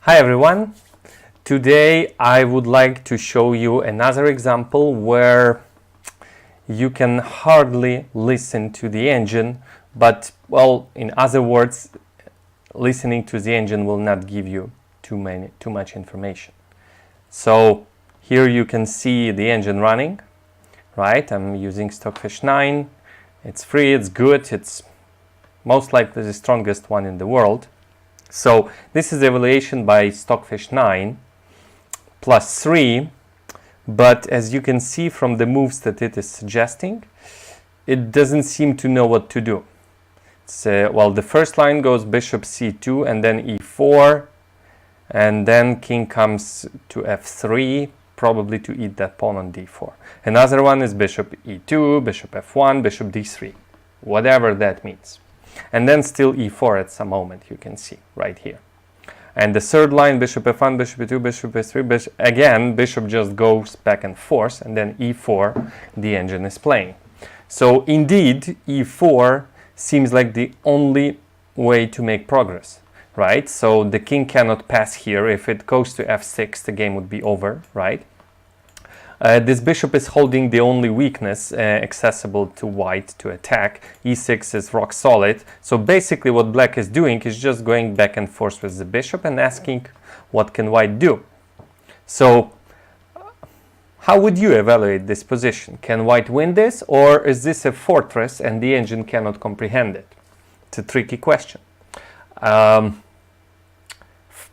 Hi everyone, today I would like to show you another example where you can hardly listen to the engine, but well, in other words, listening to the engine will not give you too much information. So here you can see the engine running, right? I'm using Stockfish 9, it's free, it's good, it's most likely the strongest one in the world. So this is evaluation by Stockfish 9 plus 3, but as you can see from the moves that it is suggesting, it doesn't seem to know what to do. Well, the first line goes bishop c2 and then e4, and then king comes to f3, probably to eat that pawn on d4. Another one is bishop e2, bishop f1, bishop d3, whatever that means. And then still e4 at some moment, you can see right here. And the third line, bishop f1, bishop e2, bishop f3, again, bishop just goes back and forth, and then e4, the engine is playing. So indeed, e4 seems like the only way to make progress, right? So the king cannot pass here. If it goes to f6, the game would be over, right? This bishop is holding the only weakness accessible to white to attack. e6 is rock solid. So basically what black is doing is just going back and forth with the bishop and asking what can white do. So how would you evaluate this position? Can white win this, or is this a fortress and the engine cannot comprehend it? It's a tricky question.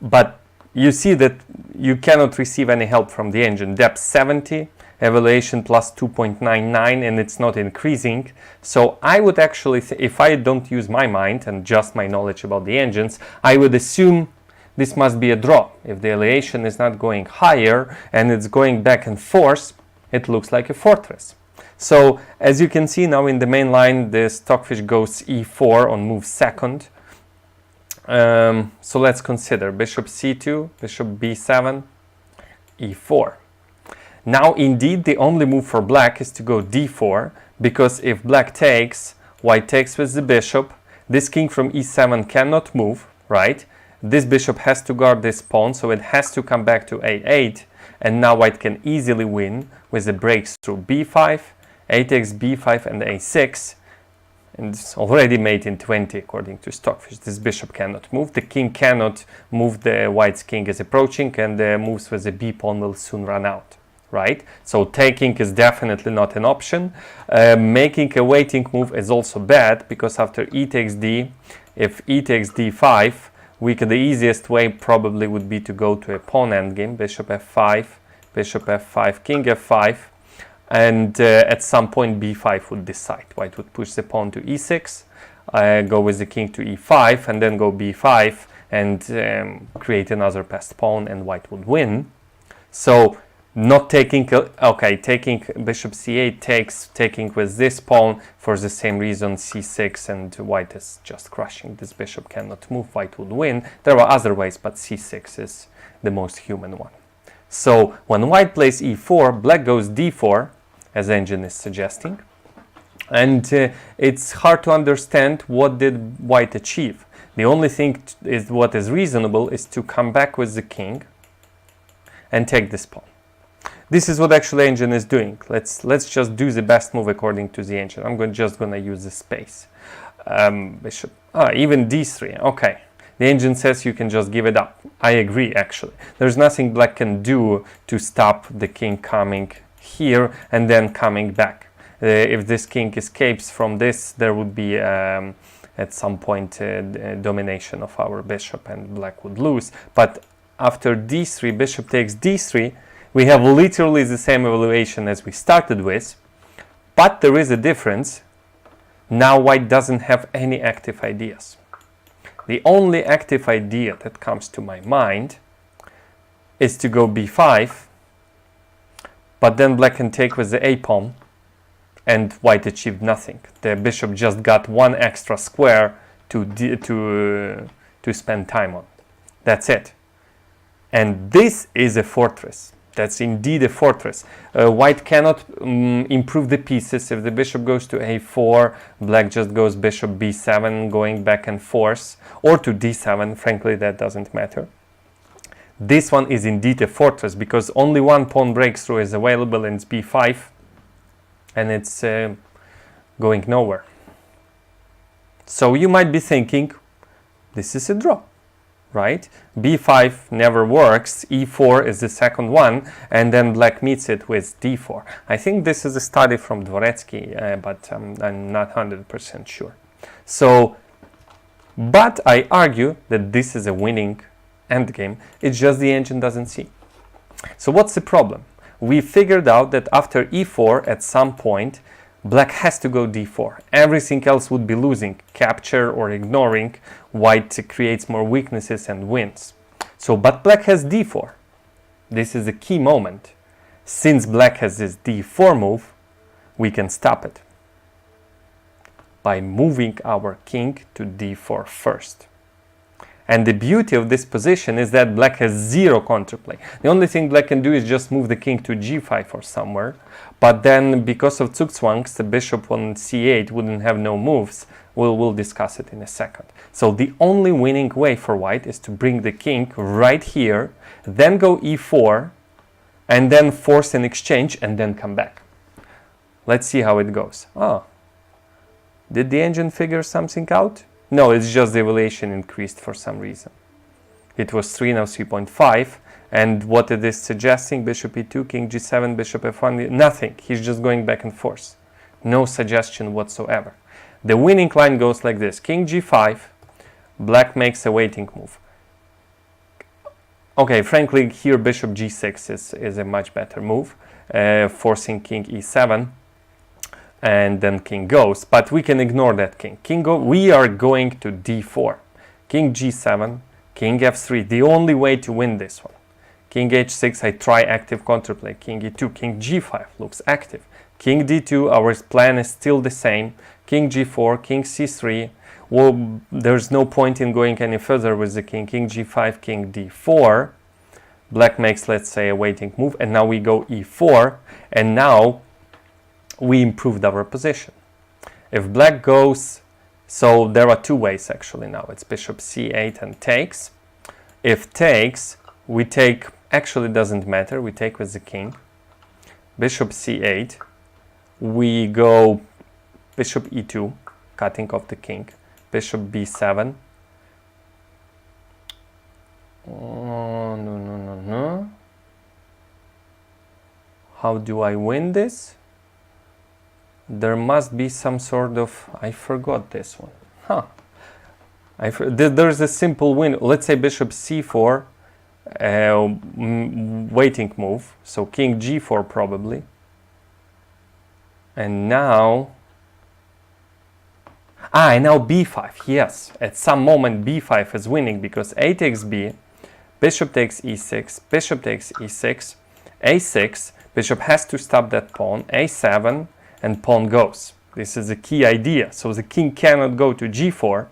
But you see that you cannot receive any help from the engine. Depth 70, evaluation plus 2.99, and it's not increasing. So I would actually, if I don't use my mind and just my knowledge about the engines, I would assume this must be a draw. If the elevation is not going higher and it's going back and forth, it looks like a fortress. So as you can see now in the main line, the Stockfish goes e4 on move second. So let's consider bishop c2, bishop b7, e4. Now indeed the only move for black is to go d4, because if black takes, white takes with the bishop, this king from e7 cannot move, right? This bishop has to guard this pawn, so it has to come back to a8, and now white can easily win with the breaks through b5, a takes b5 and a6. And it's already mate in 20 according to Stockfish. This bishop cannot move. The king cannot move. The white's king is approaching, and the moves with the b pawn will soon run out, right? So taking is definitely not an option. Making a waiting move is also bad, because after e takes d, if e takes d5, the easiest way probably would be to go to a pawn endgame, bishop f5, king f5, and at some point b5 would decide. White would push the pawn to e6, go with the king to e5, and then go b5 and create another passed pawn, and white would win. So not taking, taking bishop c8 taking with this pawn for the same reason, c6, and white is just crushing. This bishop cannot move, white would win. There are other ways, but c6 is the most human one. So when white plays e4, black goes d4, as engine is suggesting, and it's hard to understand what did white achieve. The only thing is what is reasonable is to come back with the king and take this pawn. This is what actually engine is doing. Let's just do the best move according to the engine. I'm just gonna use the space. Bishop, even d3. Okay. The engine says you can just give it up. I agree, actually. There's nothing black can do to stop the king coming here and then coming back. If this king escapes from this, there would be at some point domination of our bishop, and black would lose. But after d3, bishop takes d3, we have literally the same evaluation as we started with, but there is a difference. Now white doesn't have any active ideas. The only active idea that comes to my mind is to go b5, but then black can take with the a pawn, and white achieved nothing. The bishop just got one extra square to spend time on. That's it. And this is a fortress. That's indeed a fortress. White cannot improve the pieces. If the bishop goes to a4, black just goes bishop b7, going back and forth, or to d7. Frankly, that doesn't matter. This one is indeed a fortress because only one pawn breakthrough is available and it's b5, and it's going nowhere. So you might be thinking, this is a draw, right? b5 never works, e4 is the second one, and then black meets it with d4. I think this is a study from Dvoretsky, but I'm not 100% sure. So, but I argue that this is a winning endgame, it's just the engine doesn't see. So what's the problem? We figured out that after e4, at some point, black has to go d4. Everything else would be losing, capture or ignoring. White creates more weaknesses and wins. So, but black has d4. This is a key moment. Since black has this d4 move, we can stop it by moving our king to d4 first. And the beauty of this position is that black has zero counterplay. The only thing black can do is just move the king to g5 or somewhere. But then, because of Zugzwangs, the bishop on c8 wouldn't have no moves. We'll discuss it in a second. So the only winning way for white is to bring the king right here, then go e4, and then force an exchange, and then come back. Let's see how it goes. Oh, did the engine figure something out? No, it's just the evaluation increased for some reason. It was 3, now 3.5. And what it is suggesting, bishop e2, king g7, bishop f1, nothing. He's just going back and forth. No suggestion whatsoever. The winning line goes like this. King g5, black makes a waiting move. Okay, frankly, here bishop g6 is a much better move, forcing king e7. And then king goes, but we can ignore that king. We are going to d4. King g7, king f3, the only way to win this one. King h6, I try active counterplay. King e2, king g5 looks active. King d2, our plan is still the same. King g4, king c3. Well, there's no point in going any further with the king. King g5, king d4. Black makes, let's say, a waiting move, and now we go e4, and now we improved our position. If black goes, so there are two ways actually now. It's bishop c8 and takes. If takes, we take, actually doesn't matter, we take with the king. Bishop c8, we go bishop e2, cutting off the king. Bishop b7. Oh, no. How do I win this? There must be some sort of, I forgot this one. There's a simple win. Let's say bishop c4, waiting move. So king g4 probably. And now, and now b5. Yes, at some moment b5 is winning because a takes b, bishop takes e6, bishop takes e6, a6, bishop has to stop that pawn, a7, and pawn goes. This is a key idea. So the king cannot go to g4.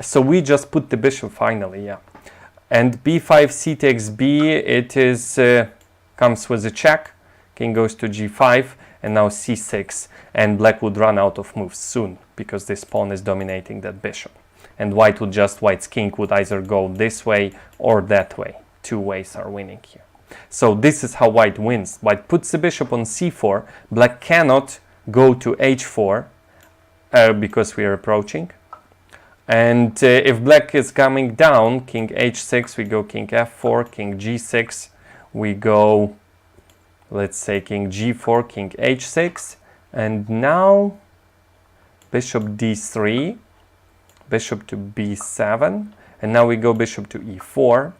So we just put the bishop finally, yeah. And b5, c takes b, it is comes with a check. King goes to g5, and now c6. And black would run out of moves soon, because this pawn is dominating that bishop. And white's king would either go this way or that way. Two ways are winning here. So this is how white wins. White puts the bishop on c4. Black cannot go to h4 because we are approaching. And if black is coming down, king h6, we go king f4, king g6, we go, let's say, king g4, king h6, and now bishop d3, bishop to b7, and now we go bishop to e4,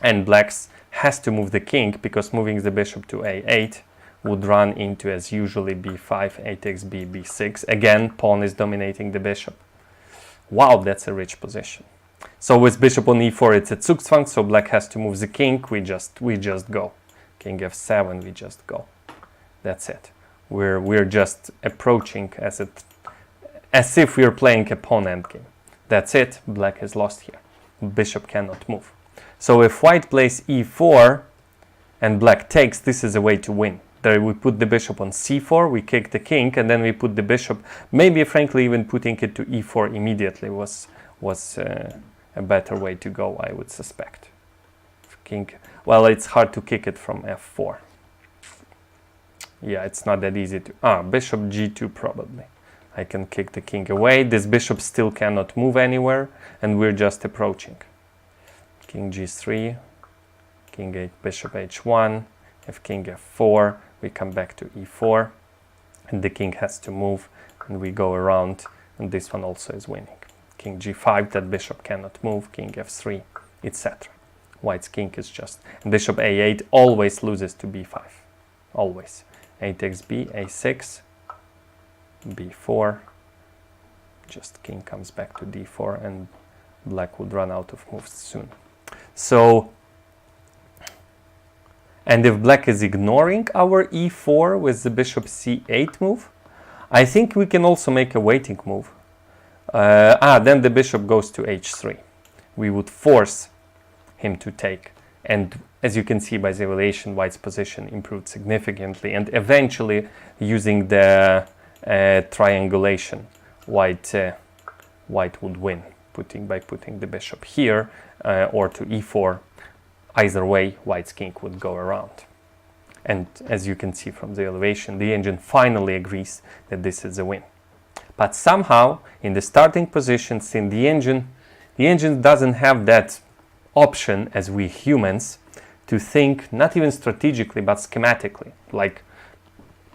and black's has to move the king because moving the bishop to a8 would run into, as usually, b5, a takes b, b6. Again, pawn is dominating the bishop. Wow, that's a rich position. So with bishop on e4, it's a Zugzwang, so black has to move the king. We just go. King f7, we just go. That's it. We're just approaching as if we're playing a pawn endgame. That's it. Black is lost here. Bishop cannot move. So if white plays e4 and black takes, this is a way to win. There we put the bishop on c4, we kick the king, and then we put the bishop, maybe frankly even putting it to e4 immediately was a better way to go, I would suspect. king, well, it's hard to kick it from f4. Yeah, it's not that easy to, bishop g2 probably. I can kick the king away. This bishop still cannot move anywhere, and we're just approaching. King g3, king 8, bishop h1, if king f4, we come back to e4, and the king has to move, and we go around, and this one also is winning. King g5, that bishop cannot move, king f3, etc. White's king is just, and bishop a8 always loses to b5, always. A takes b, a6, b4, just king comes back to d4, and black would run out of moves soon. So, and if black is ignoring our e4 with the bishop c8 move, I think we can also make a waiting move. Then the bishop goes to h3. We would force him to take, and as you can see by the evaluation, white's position improved significantly, and eventually using the triangulation, white would win by putting the bishop here or to e4. Either way, white's king would go around. And as you can see from the elevation, the engine finally agrees that this is a win. But somehow, in the starting position, since the engine doesn't have that option as we humans to think, not even strategically, but schematically. Like,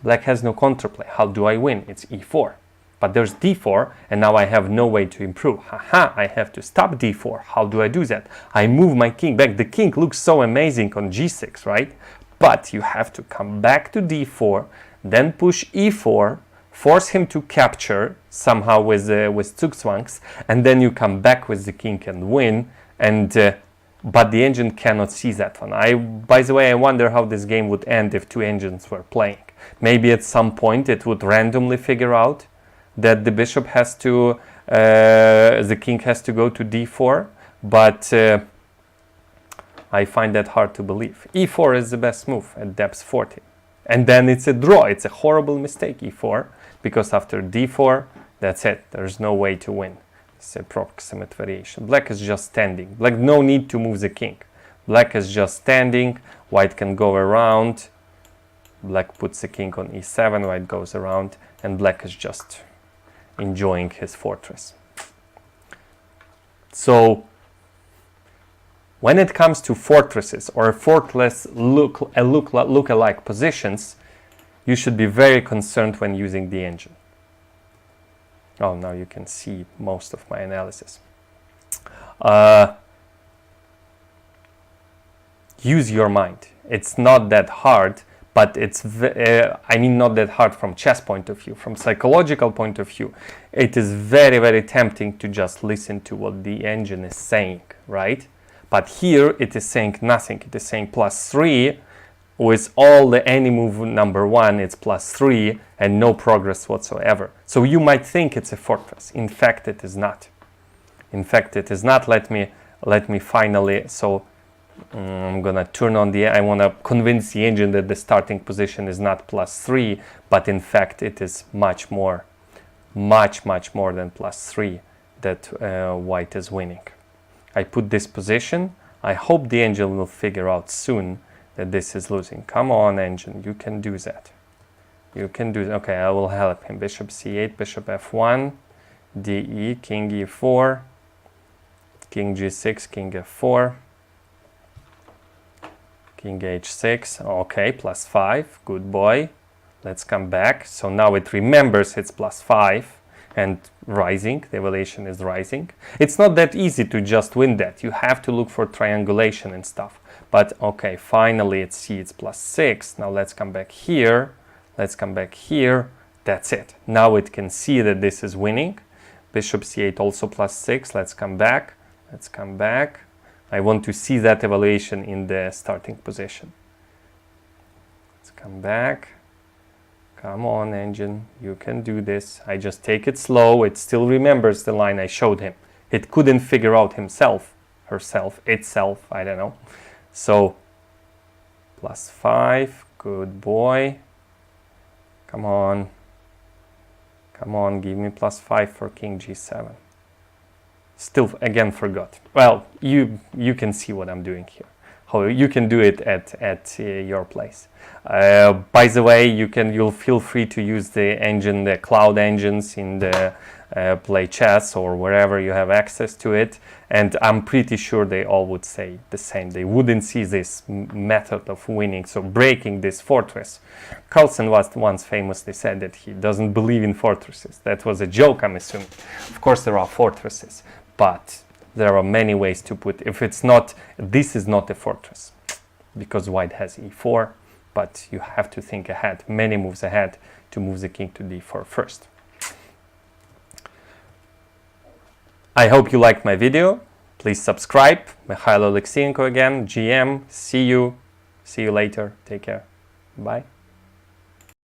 black has no counterplay. How do I win? It's e4. But there's d4, and now I have no way to improve. Haha, I have to stop d4. How do I do that? I move my king back. The king looks so amazing on g6, right? But you have to come back to d4, then push e4, force him to capture somehow with zugzwangs, and then you come back with the king and win. And but the engine cannot see that one. By the way, I wonder how this game would end if two engines were playing. Maybe at some point it would randomly figure out that the bishop has to, the king has to go to d4, but I find that hard to believe. e4 is the best move at depth 40. And then it's a draw. It's a horrible mistake, e4, because after d4, that's it. There's no way to win. It's a proximate variation. Black is just standing. Black no need to move the king. Black is just standing. White can go around. Black puts the king on e7. White goes around, and black is just enjoying his fortress. So when it comes to fortresses or fortress look-alike positions, you should be very concerned when using the engine. Oh, now you can see most of my analysis. Use your mind. It's not that hard, but it's, I mean, not that hard from chess point of view. From psychological point of view, it is very, very tempting to just listen to what the engine is saying, right? But here it is saying nothing. It is saying +3. With all the any move number 1, it's +3 and no progress whatsoever. So you might think it's a fortress. In fact, it is not. In fact, it is not. Let me finally. So I'm gonna turn on the. I want to convince the engine that the starting position is not +3, but in fact, it is much more than +3 that white is winning. I put this position. I hope the engine will figure out soon that this is losing. Come on, engine, you can do that. You can do that. Okay, I will help him. Bishop c8, bishop f1, de, king e4, king g6, king f4, king h6. Okay, +5, good boy. Let's come back. So now it remembers it's +5 and rising. The evaluation is rising. It's not that easy to just win that. You have to look for triangulation and stuff. But okay, finally it's +6. Now let's come back here. Let's come back here. That's it. Now it can see that this is winning. Bishop c8 also +6. Let's come back. Let's come back. I want to see that evaluation in the starting position. Let's come back. Come on, engine. You can do this. I just take it slow. It still remembers the line I showed him. It couldn't figure out himself, herself, itself. I don't know. So +5, good boy. Come on. Come on, give me +5 for king g7. Still, again, forgot. Well, you can see what I'm doing here. how you can do it at your place. By the way, you'll feel free to use the cloud engines in the play chess or wherever you have access to it, and I'm pretty sure they all would say the same. They wouldn't see this method of winning, so breaking this fortress. Carlsen once famously said that he doesn't believe in fortresses. That was a joke, I'm assuming. Of course there are fortresses, but there are many ways to put. If it's not, this is not a fortress, because white has e4, but you have to think ahead, many moves ahead, to move the king to d4 first. I hope you liked my video. Please subscribe. Mikhail Oleksiyenko again, GM. See you later. Take care. Bye.